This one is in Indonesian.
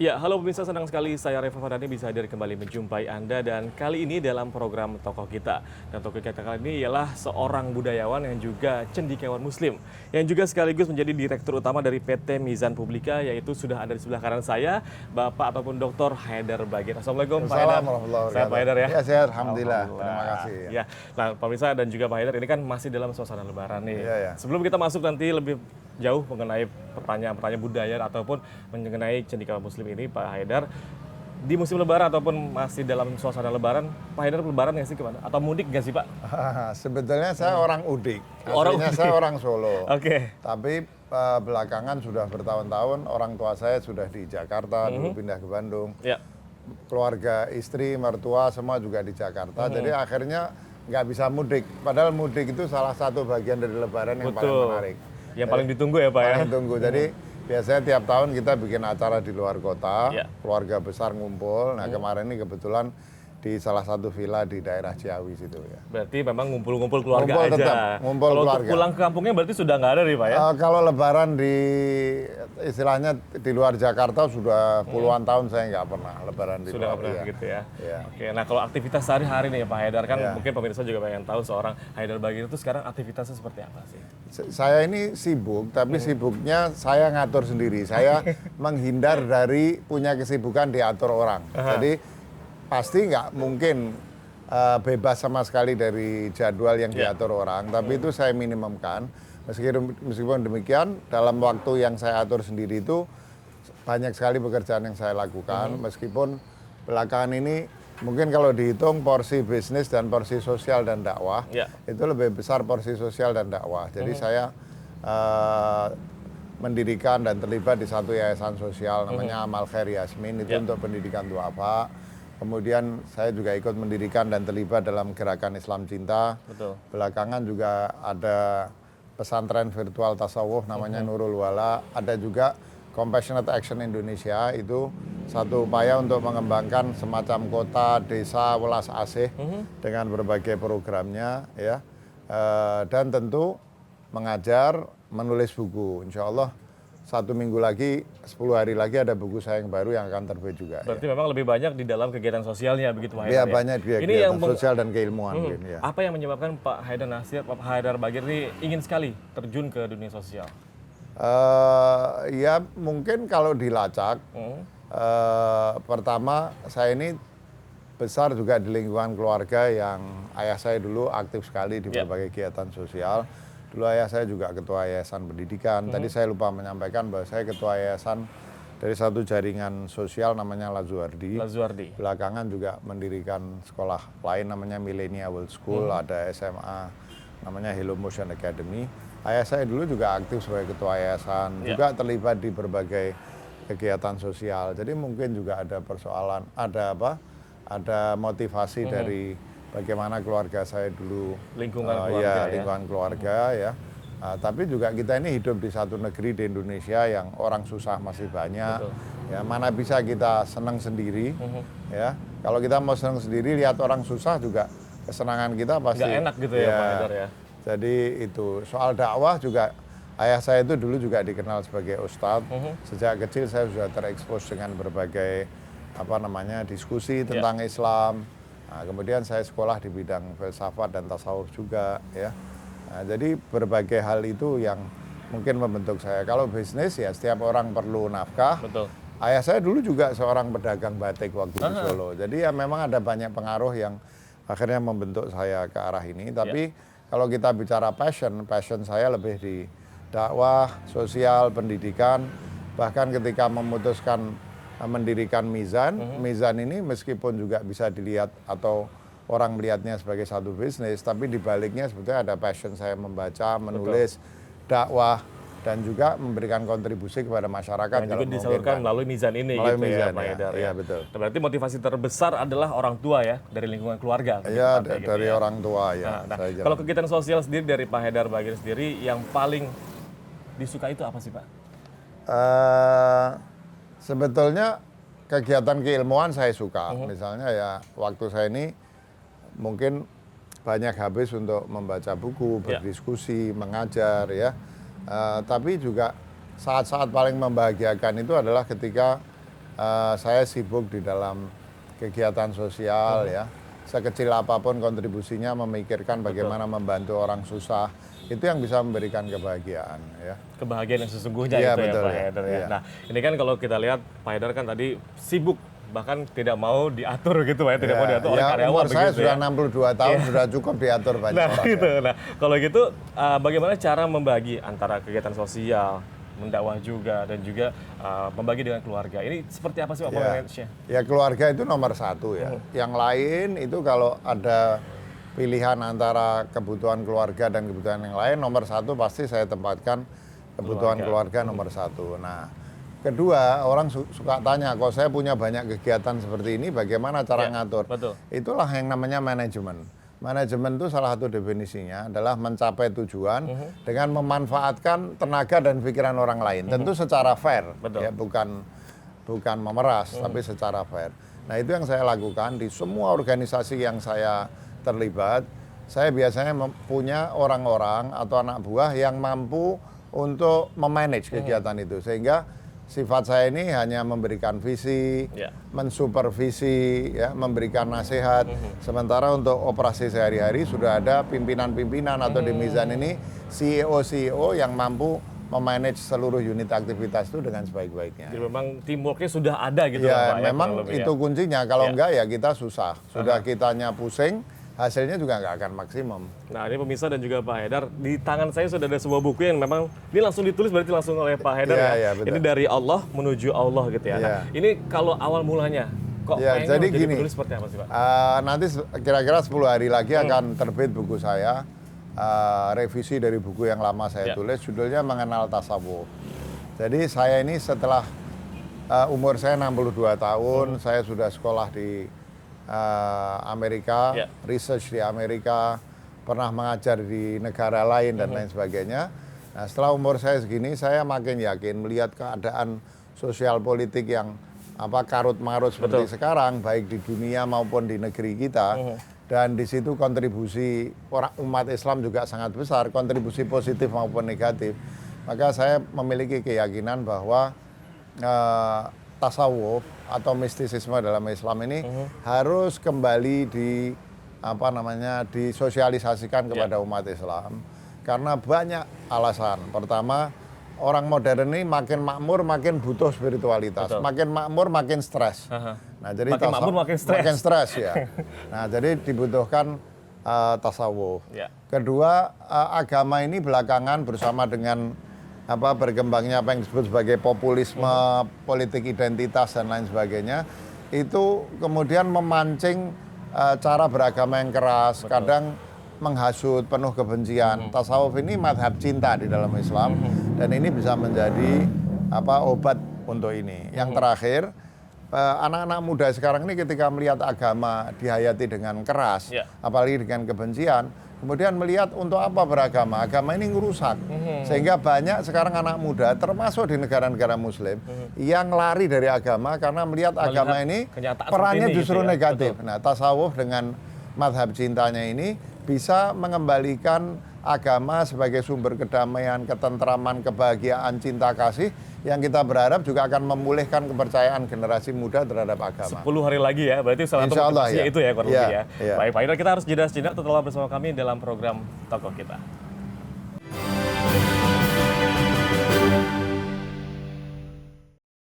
Ya, halo pemirsa, senang sekali saya Reva Fardani bisa hadir kembali menjumpai Anda, dan kali ini dalam program Tokoh Kita. Dan tokoh kita kali ini ialah seorang budayawan yang juga cendekiawan muslim, yang juga sekaligus menjadi direktur utama dari PT Mizan Publika, yaitu sudah ada di sebelah kanan saya, Bapak ataupun Dr. Haidar Bagir. Assalamualaikum Pak Haidar. Sehat Pak Haidar ya? Ya, sehat, alhamdulillah. Terima kasih. Ya. Nah, pemirsa dan juga Pak Haidar, ini kan masih dalam suasana lebaran nih. Ya. Sebelum kita masuk nanti lebih jauh mengenai pertanyaan-pertanyaan budaya ataupun mengenai cendekiawan muslim ini, Pak Haidar, di musim lebaran ataupun masih dalam suasana lebaran, Pak Haidar lebaran nggak sih kemana? Atau mudik nggak sih Pak? Sebetulnya saya orang udik, Orang aslinya udik. saya orang Solo. Oke. Tapi belakangan sudah bertahun-tahun orang tua saya sudah di Jakarta, dulu pindah ke Bandung. Ya. Keluarga, istri, mertua semua juga di Jakarta. Jadi akhirnya nggak bisa mudik. Padahal mudik itu salah satu bagian dari lebaran yang paling menarik. Yang paling ditunggu ya Pak ya? Paling tunggu. Jadi biasanya tiap tahun kita bikin acara di luar kota, keluarga besar ngumpul. Nah kemarin ini kebetulan di salah satu villa di daerah Ciawi situ ya. Berarti memang ngumpul-ngumpul keluarga Ngumpul aja. tetap, ngumpul Kalau keluarga. untuk pulang ke kampungnya berarti sudah nggak ada nih Pak ya? Kalau lebaran di istilahnya di luar Jakarta sudah puluhan tahun saya nggak pernah lebaran di Sudah luar. nggak pernah Iya. gitu ya? Iya. Oke, nah kalau aktivitas sehari-hari nih ya Pak Haidar, kan Iya. mungkin pemirsa juga pengen tahu seorang Haidar Bagir itu sekarang aktivitasnya seperti apa sih? Saya ini sibuk, tapi sibuknya saya ngatur sendiri. Saya menghindar dari punya kesibukan diatur orang. Jadi pasti nggak mungkin bebas sama sekali dari jadwal yang diatur orang, tapi itu saya minimumkan. Meskipun demikian, dalam waktu yang saya atur sendiri itu banyak sekali pekerjaan yang saya lakukan. Meskipun belakangan ini mungkin kalau dihitung porsi bisnis dan porsi sosial dan dakwah, itu lebih besar porsi sosial dan dakwah. Jadi saya mendirikan dan terlibat di satu yayasan sosial namanya Amal Khair Yasmin, itu untuk pendidikan duafa. Kemudian saya juga ikut mendirikan dan terlibat dalam gerakan Islam Cinta. Betul. Belakangan juga ada pesantren virtual tasawuf namanya Nurul Wala. Ada juga Compassionate Action Indonesia, itu satu upaya untuk mengembangkan semacam kota, desa, welas asih dengan berbagai programnya ya. Dan tentu mengajar, menulis buku. Insya Allah 1 minggu lagi, 10 hari lagi ada buku saya yang baru yang akan terbit juga. Berarti memang lebih banyak di dalam kegiatan sosialnya begitu Pak Haidar Ya, ya? banyak kegiatan sosial dan keilmuan. Ya. Apa yang menyebabkan Pak Haidar Nasir, Pak Haidar Bagir ini ingin sekali terjun ke dunia sosial? Ya mungkin kalau dilacak, pertama saya ini besar juga di lingkungan keluarga yang ayah saya dulu aktif sekali di berbagai kegiatan sosial. Dulu ayah saya juga ketua yayasan pendidikan. Tadi saya lupa menyampaikan bahwa saya ketua yayasan dari satu jaringan sosial namanya Lazuardi. Belakangan juga mendirikan sekolah lain namanya Millennia World School, ada SMA namanya Hello Motion Academy. Ayah saya dulu juga aktif sebagai ketua yayasan, juga terlibat di berbagai kegiatan sosial. Jadi mungkin juga ada persoalan, ada motivasi dari bagaimana keluarga saya dulu, lingkungan keluarga ya. Tapi juga kita ini hidup di satu negeri di Indonesia yang orang susah masih banyak. Ya, mana bisa kita senang sendiri, ya. Kalau kita mau senang sendiri, lihat orang susah juga kesenangan kita pasti. Nggak enak gitu ya Pak Haidar ya. Jadi itu soal dakwah juga. Ayah saya itu dulu juga dikenal sebagai ustadz. Sejak kecil saya sudah terekspos dengan berbagai diskusi tentang Islam. Nah, kemudian saya sekolah di bidang filsafat dan tasawuf juga ya. Nah, jadi berbagai hal itu yang mungkin membentuk saya. Kalau bisnis ya setiap orang perlu nafkah. Betul. Ayah saya dulu juga seorang pedagang batik waktu di Solo. Jadi ya memang ada banyak pengaruh yang akhirnya membentuk saya ke arah ini. Tapi kalau kita bicara passion saya lebih di dakwah, sosial, pendidikan. Bahkan ketika memutuskan mendirikan Mizan. Mizan ini meskipun juga bisa dilihat atau orang melihatnya sebagai satu bisnis, tapi di baliknya sebetulnya ada passion saya membaca, menulis, dakwah, dan juga memberikan kontribusi kepada masyarakat. Yang juga disalurkan melalui Mizan ini gitu ya Pak Haidar. Iya, betul. Berarti motivasi terbesar adalah orang tua ya, dari lingkungan keluarga. Iya, dari orang tua ya. Nah, kalau kegiatan sosial sendiri dari Pak Haidar Bagir sendiri yang paling disuka itu apa sih Pak? Sebetulnya kegiatan keilmuan saya suka. Misalnya ya waktu saya ini mungkin banyak habis untuk membaca buku, berdiskusi, mengajar ya. Tapi juga saat-saat paling membahagiakan itu adalah ketika saya sibuk di dalam kegiatan sosial ya. Sekecil apapun kontribusinya memikirkan bagaimana membantu orang susah. Itu yang bisa memberikan kebahagiaan ya. Kebahagiaan yang sesungguhnya Iya, itu betul, ya Pak ya. Haidar ya. Iya. Nah ini kan kalau kita lihat Pak Haidar kan tadi sibuk bahkan tidak mau diatur gitu ya, tidak mau diatur oleh karyawan umur saya begitu sudah ya. 62 tahun sudah cukup diatur banyak Nah orang. gitu. Nah kalau gitu bagaimana cara membagi antara kegiatan sosial, mendakwah juga dan juga membagi dengan keluarga. Ini seperti apa sih Pak manage-nya? Ya keluarga itu nomor satu ya. Yang lain itu kalau ada pilihan antara kebutuhan keluarga dan kebutuhan yang lain, nomor satu pasti saya tempatkan kebutuhan keluarga nomor satu. Nah, kedua orang suka tanya, kalau saya punya banyak kegiatan seperti ini, bagaimana cara ngatur? Betul. Itulah yang namanya manajemen. Manajemen itu salah satu definisinya adalah mencapai tujuan dengan memanfaatkan tenaga dan pikiran orang lain. Tentu secara fair, ya bukan memeras, tapi secara fair. Nah itu yang saya lakukan di semua organisasi yang saya terlibat. Saya biasanya punya orang-orang atau anak buah yang mampu untuk memanage kegiatan itu, sehingga sifat saya ini hanya memberikan visi, mensupervisi, ya, memberikan nasihat. Sementara untuk operasi sehari-hari sudah ada pimpinan-pimpinan atau di Mizan ini CEO-CEO yang mampu memanage seluruh unit aktivitas itu dengan sebaik-baiknya. Jadi memang teamworknya sudah ada gitu Ya, Pak, memang ya, itu kuncinya. Kalau enggak ya kita susah. Sudah kitanya pusing, hasilnya juga nggak akan maksimum. Nah ini pemirsa dan juga Pak Haidar, di tangan saya sudah ada sebuah buku yang memang ini langsung ditulis berarti langsung oleh Pak Haidar ya. Betul. Ini dari Allah menuju Allah gitu ya. Nah, ini kalau awal mulanya kok pengen jadi gini, penulis seperti apa sih Pak? Nanti kira-kira 10 hari lagi akan terbit buku saya, revisi dari buku yang lama saya tulis, judulnya Mengenal Tasawuf. Jadi saya ini setelah umur saya 62 tahun, saya sudah sekolah di Amerika, research di Amerika, pernah mengajar di negara lain dan lain sebagainya. Nah, setelah umur saya segini, saya makin yakin melihat keadaan sosial politik yang karut-marut seperti sekarang, baik di dunia maupun di negeri kita. Dan di situ kontribusi umat Islam juga sangat besar, kontribusi positif maupun negatif. Maka saya memiliki keyakinan bahwa tasawuf atau mistisisme dalam Islam ini harus kembali disosialisasikan kepada umat Islam karena banyak alasan. Pertama, orang modern ini makin makmur makin butuh spiritualitas, makin makmur makin stres. Nah, jadi makin makmur makin stres ya. Nah, jadi dibutuhkan tasawuf. Kedua, agama ini belakangan bersama dengan berkembangnya apa yang disebut sebagai populisme, politik identitas dan lain sebagainya, itu kemudian memancing cara beragama yang keras, kadang menghasut, penuh kebencian. Tasawuf ini madhab cinta di dalam Islam, dan ini bisa menjadi obat untuk ini. Yang terakhir, anak-anak muda sekarang ini ketika melihat agama dihayati dengan keras, apalagi dengan kebencian, kemudian melihat untuk apa beragama, agama ini ngerusak. Sehingga banyak sekarang anak muda, termasuk di negara-negara muslim, yang lari dari agama karena melihat agama ini perannya justru negatif. Nah, tasawuf dengan madhab cintanya ini bisa mengembalikan agama sebagai sumber kedamaian, ketentraman, kebahagiaan, cinta kasih, yang kita berharap juga akan memulihkan kepercayaan generasi muda terhadap agama. 10 hari lagi ya, berarti salah satu motivasinya itu ya kurang lebih ya. Baik Pak Haidar, kita harus jeda sejenak, tetaplah bersama kami dalam program Tokoh Kita.